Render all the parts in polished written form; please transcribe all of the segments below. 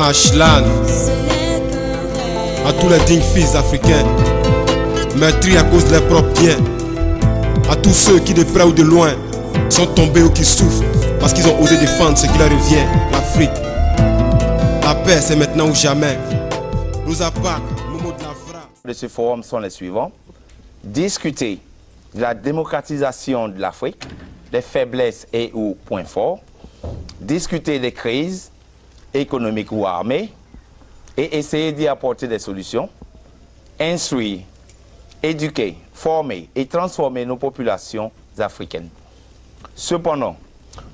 Ashlan, à tous les dignes fils africains, meurtris à cause de leurs propres biens, à tous ceux qui de près ou de loin sont tombés ou qui souffrent parce qu'ils ont osé défendre ce qui leur revient, l'Afrique. La paix c'est maintenant ou jamais. Rosa Parks, Momo de la Fra. De ce forum sont les suivants. Discuter de la démocratisation de l'Afrique, des faiblesses et ou points forts. Discuter des crises économiques ou armées et essayer d'y apporter des solutions. Instruire, éduquer, former et transformer nos populations africaines. Cependant,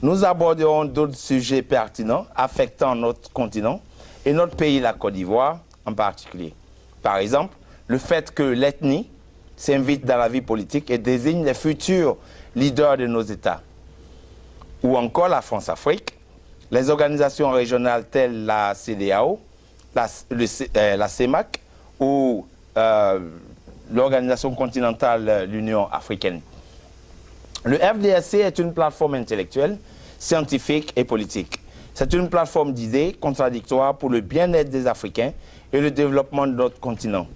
nous aborderons d'autres sujets pertinents affectant notre continent et notre pays, la Côte d'Ivoire, en particulier. Par exemple, le fait que l'ethnie s'invite dans la vie politique et désigne les futurs leaders de nos États. Ou encore la France-Afrique, les organisations régionales telles la CEDEAO, la CEMAC ou l'organisation continentale, l'Union africaine. Le FDSC est une plateforme intellectuelle, scientifique et politique. C'est une plateforme d'idées contradictoires pour le bien-être des Africains et le développement de notre continent.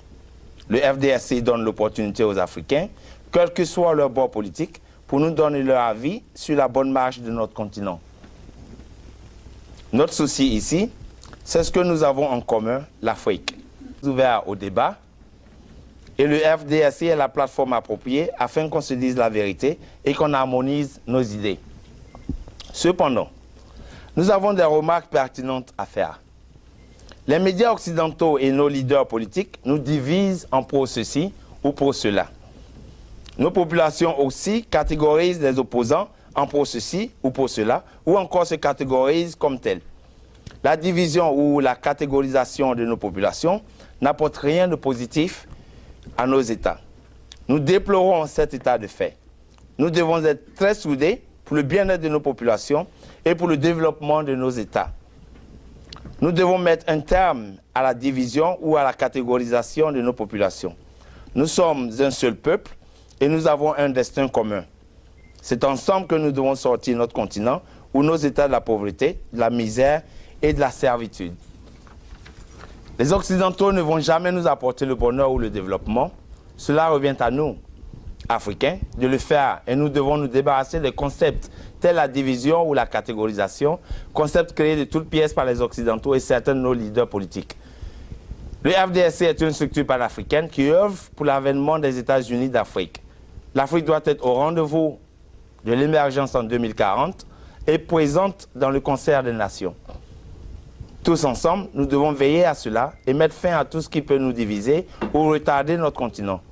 Le FDSC donne l'opportunité aux Africains, quel que soit leur bord politique, pour nous donner leur avis sur la bonne marche de notre continent. Notre souci ici, c'est ce que nous avons en commun, l'Afrique. Ouvert au débat, et le FDSC est la plateforme appropriée afin qu'on se dise la vérité et qu'on harmonise nos idées. Cependant, nous avons des remarques pertinentes à faire. Les médias occidentaux et nos leaders politiques nous divisent en pro ceci ou pro cela. Nos populations aussi catégorisent les opposants en pro ceci ou pour cela, ou encore se catégorisent comme tels. La division ou la catégorisation de nos populations n'apporte rien de positif à nos États. Nous déplorons cet état de fait. Nous devons être très soudés pour le bien-être de nos populations et pour le développement de nos États. Nous devons mettre un terme à la division ou à la catégorisation de nos populations. Nous sommes un seul peuple et nous avons un destin commun. C'est ensemble que nous devons sortir notre continent ou nos états de la pauvreté, de la misère et de la servitude. Les Occidentaux ne vont jamais nous apporter le bonheur ou le développement. Cela revient à nous, Africains, de le faire et nous devons nous débarrasser des concepts tels la division ou la catégorisation, concepts créés de toutes pièces par les Occidentaux et certains de nos leaders politiques. Le FDSC est une structure panafricaine qui œuvre pour l'avènement des États-Unis d'Afrique. L'Afrique doit être au rendez-vous de l'émergence en 2040 et présente dans le concert des nations. Tous ensemble, nous devons veiller à cela et mettre fin à tout ce qui peut nous diviser ou retarder notre continent.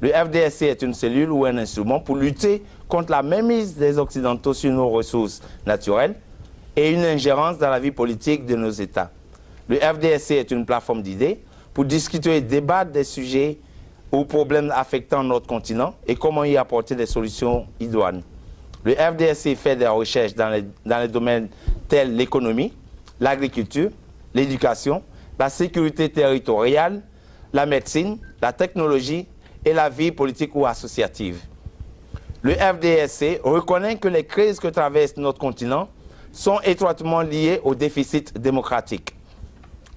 Le FDSC est une cellule ou un instrument pour lutter contre la mainmise des Occidentaux sur nos ressources naturelles et une ingérence dans la vie politique de nos États. Le FDSC est une plateforme d'idées pour discuter et débattre des sujets ou problèmes affectant notre continent et comment y apporter des solutions idoines. Le FDSC fait des recherches dans les domaines tels l'économie, l'agriculture, l'éducation, la sécurité territoriale, la médecine, la technologie et la vie politique ou associative. Le FDSC reconnaît que les crises que traverse notre continent sont étroitement liées au déficit démocratique.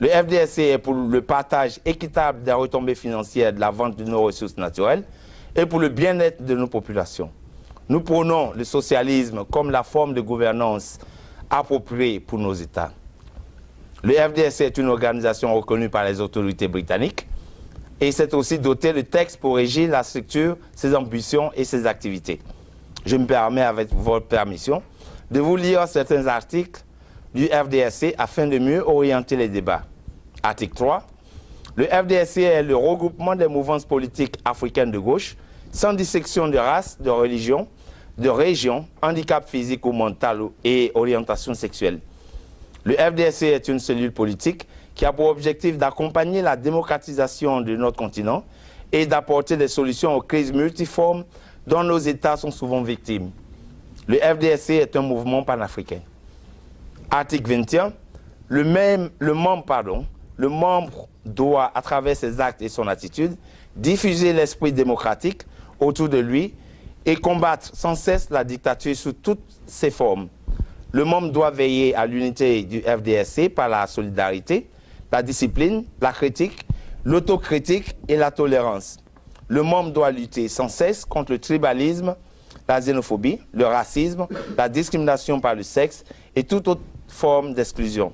Le FDSC est pour le partage équitable des retombées financières de la vente de nos ressources naturelles et pour le bien-être de nos populations. Nous prônons le socialisme comme la forme de gouvernance appropriée pour nos États. Le FDSC est une organisation reconnue par les autorités britanniques et s'est aussi doté de textes pour régir la structure, ses ambitions et ses activités. Je me permets, avec votre permission, de vous lire certains articles du FDSC afin de mieux orienter les débats. Article 3. Le FDSC est le regroupement des mouvances politiques africaines de gauche, sans distinction de race, de religion, de région, handicap physique ou mental et orientation sexuelle. Le FDSC est une cellule politique qui a pour objectif d'accompagner la démocratisation de notre continent et d'apporter des solutions aux crises multiformes dont nos États sont souvent victimes. Le FDSC est un mouvement panafricain. Article 21. Le membre doit, à travers ses actes et son attitude, diffuser l'esprit démocratique autour de lui et combattre sans cesse la dictature sous toutes ses formes. Le membre doit veiller à l'unité du FDSC par la solidarité, la discipline, la critique, l'autocritique et la tolérance. Le membre doit lutter sans cesse contre le tribalisme, la xénophobie, le racisme, la discrimination par le sexe et toute autre forme d'exclusion.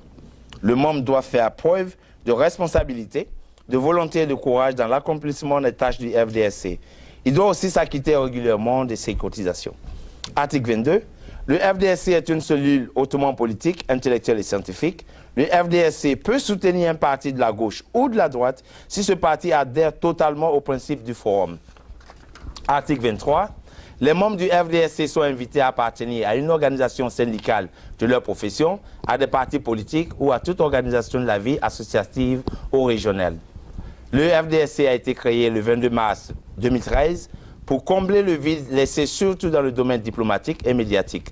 Le membre doit faire preuve de responsabilité, de volonté et de courage dans l'accomplissement des tâches du FDSC. Il doit aussi s'acquitter régulièrement de ses cotisations. Article 22. Le FDSC est une cellule hautement politique, intellectuelle et scientifique. Le FDSC peut soutenir un parti de la gauche ou de la droite si ce parti adhère totalement au principe du forum. Article 23. Les membres du FDSC sont invités à appartenir à une organisation syndicale de leur profession, à des partis politiques ou à toute organisation de la vie associative ou régionale. Le FDSC a été créé le 22 mars 2013 pour combler le vide laissé surtout dans le domaine diplomatique et médiatique.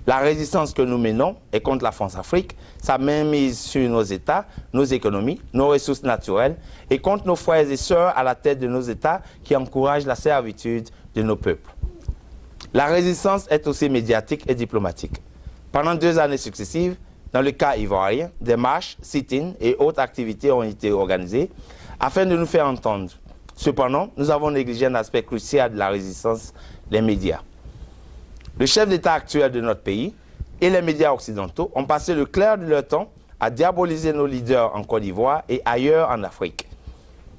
La résistance que nous menons est contre la France-Afrique, sa mainmise sur nos États, nos économies, nos ressources naturelles et contre nos frères et sœurs à la tête de nos États qui encouragent la servitude de nos peuples. La résistance est aussi médiatique et diplomatique. Pendant 2 années successives, dans le cas ivoirien, des marches, sit-ins et autres activités ont été organisées afin de nous faire entendre. Cependant, nous avons négligé un aspect crucial de la résistance, les médias. Le chef d'État actuel de notre pays et les médias occidentaux ont passé le clair de leur temps à diaboliser nos leaders en Côte d'Ivoire et ailleurs en Afrique.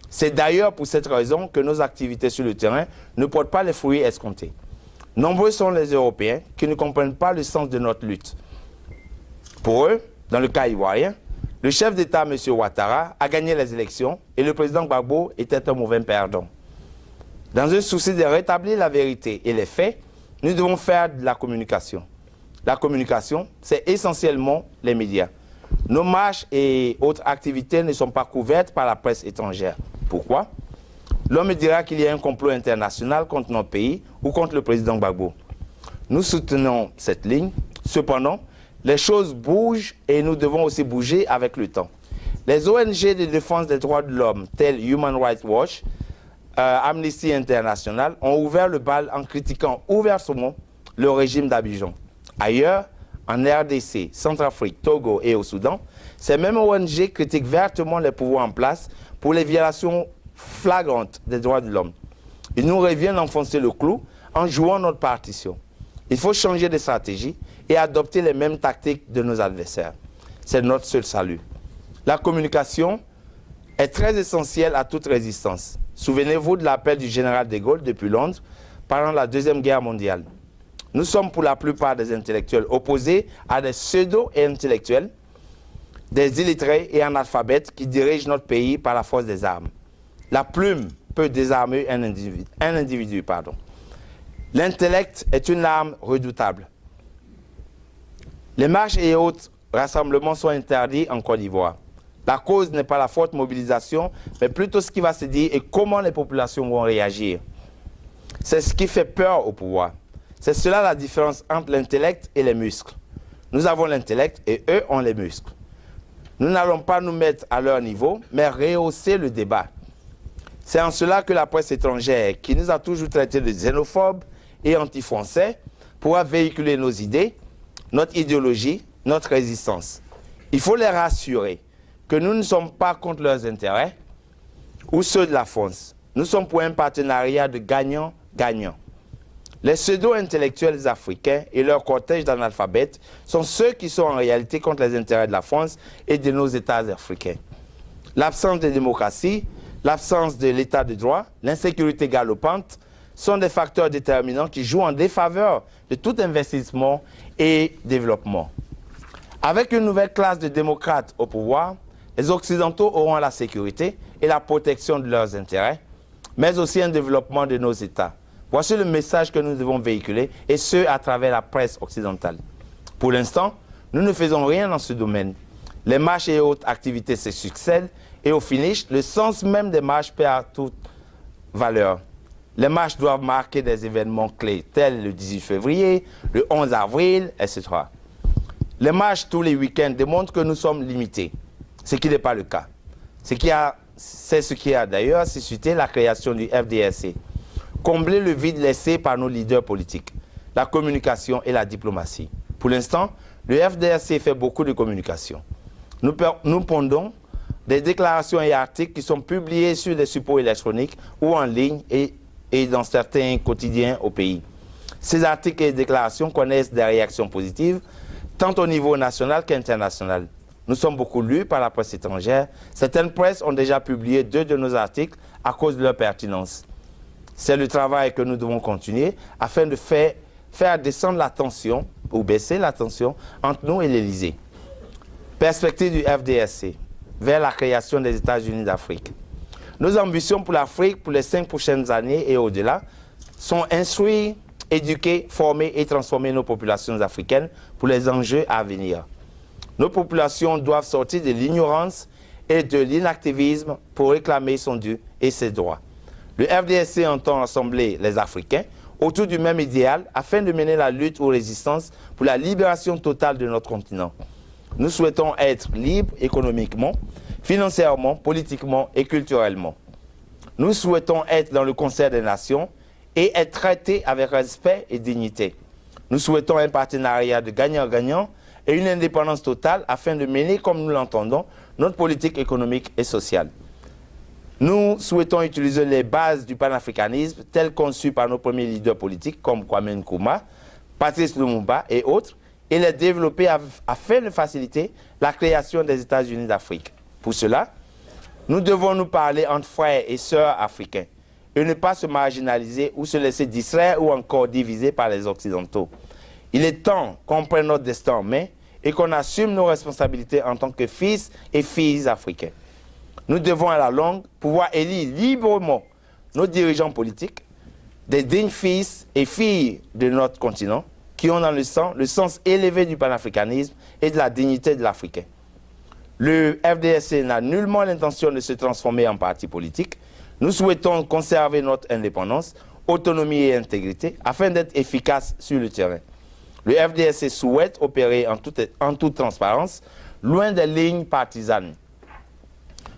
C'est d'ailleurs pour cette raison que nos activités sur le terrain ne portent pas les fruits escomptés. Nombreux sont les Européens qui ne comprennent pas le sens de notre lutte. Pour eux, dans le cas ivoirien, le chef d'État, M. Ouattara, a gagné les élections et le président Gbagbo était un mauvais perdant. Dans un souci de rétablir la vérité et les faits, nous devons faire de la communication. La communication, c'est essentiellement les médias. Nos marches et autres activités ne sont pas couvertes par la presse étrangère. Pourquoi? L'homme me dira qu'il y a un complot international contre notre pays ou contre le président Gbagbo. Nous soutenons cette ligne. Cependant, les choses bougent et nous devons aussi bouger avec le temps. Les ONG de défense des droits de l'homme, telles Human Rights Watch, Amnesty International, ont ouvert le bal en critiquant ouvertement le régime d'Abidjan. Ailleurs, en RDC, Centrafrique, Togo et au Soudan, ces mêmes ONG critiquent vertement les pouvoirs en place pour les violations flagrantes des droits de l'homme. Il nous revient d'enfoncer le clou en jouant notre partition. Il faut changer de stratégie et adopter les mêmes tactiques de nos adversaires. C'est notre seul salut. La communication est très essentielle à toute résistance. Souvenez-vous de l'appel du général de Gaulle depuis Londres pendant la Deuxième Guerre mondiale. Nous sommes pour la plupart des intellectuels opposés à des pseudo-intellectuels, des illettrés et analphabètes qui dirigent notre pays par la force des armes. La plume peut désarmer un individu. L'intellect est une arme redoutable. Les marches et autres rassemblements sont interdits en Côte d'Ivoire. La cause n'est pas la forte mobilisation, mais plutôt ce qui va se dire et comment les populations vont réagir. C'est ce qui fait peur au pouvoir. C'est cela la différence entre l'intellect et les muscles. Nous avons l'intellect et eux ont les muscles. Nous n'allons pas nous mettre à leur niveau, mais rehausser le débat. C'est en cela que la presse étrangère, qui nous a toujours traités de xénophobes et anti-français, pourra véhiculer nos idées, notre idéologie, notre résistance. Il faut les rassurer que nous ne sommes pas contre leurs intérêts ou ceux de la France. Nous sommes pour un partenariat de gagnant-gagnant. Les pseudo-intellectuels africains et leur cortège d'analphabètes sont ceux qui sont en réalité contre les intérêts de la France et de nos États africains. L'absence de démocratie, l'absence de l'état de droit, l'insécurité galopante sont des facteurs déterminants qui jouent en défaveur de tout investissement et développement. Avec une nouvelle classe de démocrates au pouvoir, les Occidentaux auront la sécurité et la protection de leurs intérêts, mais aussi un développement de nos États. Voici le message que nous devons véhiculer, et ce, à travers la presse occidentale. Pour l'instant, nous ne faisons rien dans ce domaine. Les marches et autres activités se succèdent, et au finish, le sens même des marches perd toute valeur. Les marches doivent marquer des événements clés, tels le 18 février, le 11 avril, etc. Les marches tous les week-ends démontrent que nous sommes limités, ce qui n'est pas le cas. C'est ce qui a d'ailleurs suscité la création du FDSC. Combler le vide laissé par nos leaders politiques, la communication et la diplomatie. Pour l'instant, Le FDSC fait beaucoup de communication. Nous pondons des déclarations et articles qui sont publiés sur des supports électroniques ou en ligne et dans certains quotidiens au pays. Ces articles et déclarations connaissent des réactions positives, tant au niveau national qu'international. Nous sommes beaucoup lus par la presse étrangère. Certaines presses ont déjà publié 2 de nos articles à cause de leur pertinence. C'est le travail que nous devons continuer afin de faire descendre la tension ou baisser la tension entre nous et l'Élysée. Perspective du FDSC vers la création des États-Unis d'Afrique. Nos ambitions pour l'Afrique pour les 5 prochaines années et au-delà sont instruire, éduquer, former et transformer nos populations africaines pour les enjeux à venir. Nos populations doivent sortir de l'ignorance et de l'inactivisme pour réclamer son dû et ses droits. Le FDSC entend rassembler les Africains autour du même idéal afin de mener la lutte aux résistances pour la libération totale de notre continent. Nous souhaitons être libres économiquement, financièrement, politiquement et culturellement. Nous souhaitons être dans le concert des nations et être traités avec respect et dignité. Nous souhaitons un partenariat de gagnant-gagnant et une indépendance totale afin de mener, comme nous l'entendons, notre politique économique et sociale. Nous souhaitons utiliser les bases du panafricanisme telles conçues par nos premiers leaders politiques comme Kwame Nkrumah, Patrice Lumumba et autres et les développer afin de faciliter la création des États-Unis d'Afrique. Pour cela, nous devons nous parler entre frères et sœurs africains et ne pas se marginaliser ou se laisser distraire ou encore diviser par les Occidentaux. Il est temps qu'on prenne notre destin en main et qu'on assume nos responsabilités en tant que fils et filles africains. Nous devons à la longue pouvoir élire librement nos dirigeants politiques, des dignes fils et filles de notre continent qui ont dans le sens élevé du panafricanisme et de la dignité de l'Africain. Le FDSC n'a nullement l'intention de se transformer en parti politique. Nous souhaitons conserver notre indépendance, autonomie et intégrité afin d'être efficaces sur le terrain. Le FDSC souhaite opérer en toute transparence, loin des lignes partisanes.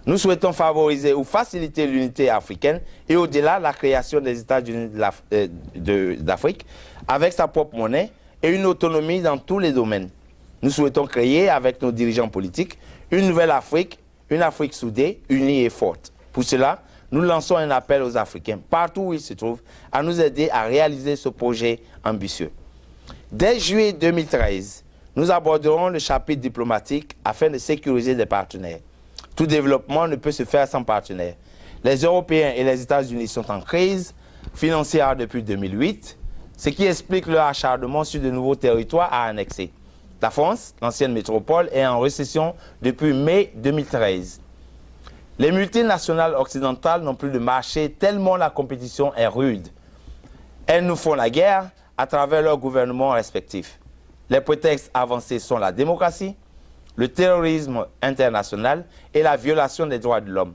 Nous souhaitons favoriser ou faciliter l'unité africaine et au-delà la création des États-Unis d'Afrique avec sa propre monnaie et une autonomie dans tous les domaines. Nous souhaitons créer avec nos dirigeants politiques une nouvelle Afrique, une Afrique soudée, unie et forte. Pour cela, nous lançons un appel aux Africains, partout où ils se trouvent, à nous aider à réaliser ce projet ambitieux. Dès juillet 2013, nous aborderons le chapitre diplomatique afin de sécuriser des partenaires. Tout développement ne peut se faire sans partenaires. Les Européens et les États-Unis sont en crise financière depuis 2008, ce qui explique leur acharnement sur de nouveaux territoires à annexer. La France, l'ancienne métropole, est en récession depuis mai 2013. Les multinationales occidentales n'ont plus de marché tellement la compétition est rude. Elles nous font la guerre à travers leurs gouvernements respectifs. Les prétextes avancés sont la démocratie, le terrorisme international et la violation des droits de l'homme.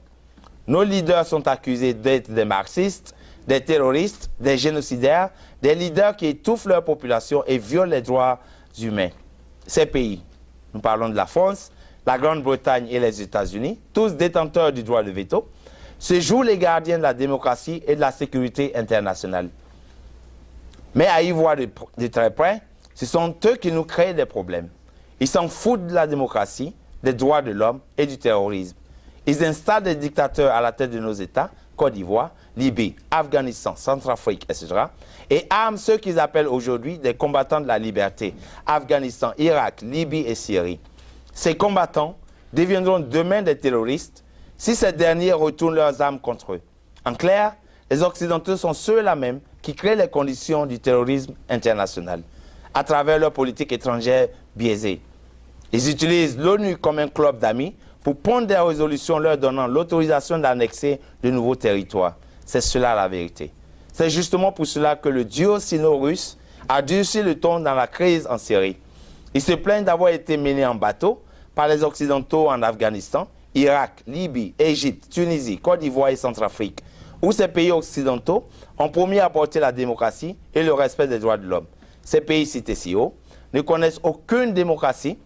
Nos leaders sont accusés d'être des marxistes, des terroristes, des génocidaires, des leaders qui étouffent leur population et violent les droits humains. Ces pays, nous parlons de la France, la Grande-Bretagne et les États-Unis, tous détenteurs du droit de veto, se jouent les gardiens de la démocratie et de la sécurité internationale. Mais à y voir de très près, ce sont eux qui nous créent des problèmes. Ils s'en foutent de la démocratie, des droits de l'homme et du terrorisme. Ils installent des dictateurs à la tête de nos États, Côte d'Ivoire, Libye, Afghanistan, Centrafrique, etc. et arment ceux qu'ils appellent aujourd'hui des combattants de la liberté, Afghanistan, Irak, Libye et Syrie. Ces combattants deviendront demain des terroristes si ces derniers retournent leurs armes contre eux. En clair, les Occidentaux sont ceux-là même qui créent les conditions du terrorisme international à travers leur politique étrangère biaisée. Ils utilisent l'ONU comme un club d'amis pour prendre des résolutions leur donnant l'autorisation d'annexer de nouveaux territoires. C'est cela la vérité. C'est justement pour cela que le duo sino-russe a durci le ton dans la crise en Syrie. Ils se plaignent d'avoir été menés en bateau par les Occidentaux en Afghanistan, Irak, Libye, Égypte, Tunisie, Côte d'Ivoire et Centrafrique, où ces pays occidentaux ont promis à apporter la démocratie et le respect des droits de l'homme. Ces pays cités si haut ne connaissent aucune démocratie,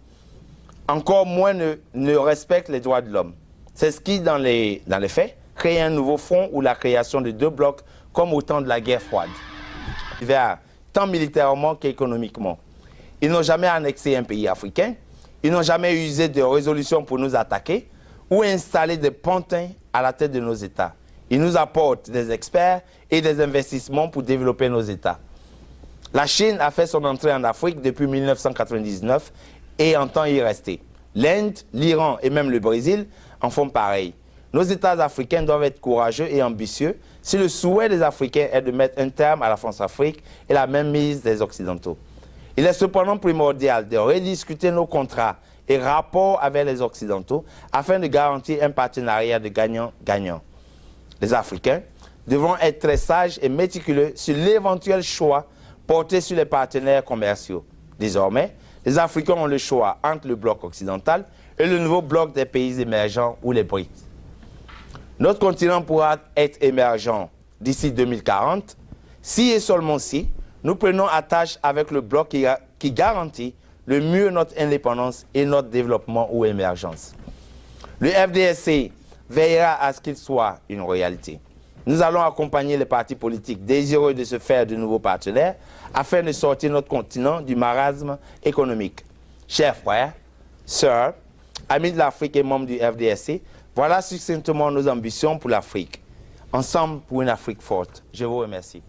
encore moins ne respectent les droits de l'homme. C'est ce qui, dans les faits, crée un nouveau front ou la création de 2 blocs comme au temps de la guerre froide, tant militairement qu'économiquement. Ils n'ont jamais annexé un pays africain. Ils n'ont jamais usé de résolutions pour nous attaquer ou installé des pantins à la tête de nos États. Ils nous apportent des experts et des investissements pour développer nos États. La Chine a fait son entrée en Afrique depuis 1999 et entend y rester. L'Inde, l'Iran et même le Brésil en font pareil. Nos États africains doivent être courageux et ambitieux si le souhait des Africains est de mettre un terme à la France-Afrique et la mainmise des Occidentaux. Il est cependant primordial de rediscuter nos contrats et rapports avec les Occidentaux afin de garantir un partenariat de gagnant-gagnant. Les Africains devront être très sages et méticuleux sur l'éventuel choix porté sur les partenaires commerciaux. Désormais, les Africains ont le choix entre le bloc occidental et le nouveau bloc des pays émergents ou les BRICS. Notre continent pourra être émergent d'ici 2040 si et seulement si nous prenons attache avec le bloc qui garantit le mieux notre indépendance et notre développement ou émergence. Le FDSC veillera à ce qu'il soit une réalité. Nous allons accompagner les partis politiques désireux de se faire de nouveaux partenaires afin de sortir notre continent du marasme économique. Chers frères, sœurs, amis de l'Afrique et membres du FDSC, voilà succinctement nos ambitions pour l'Afrique. Ensemble pour une Afrique forte. Je vous remercie.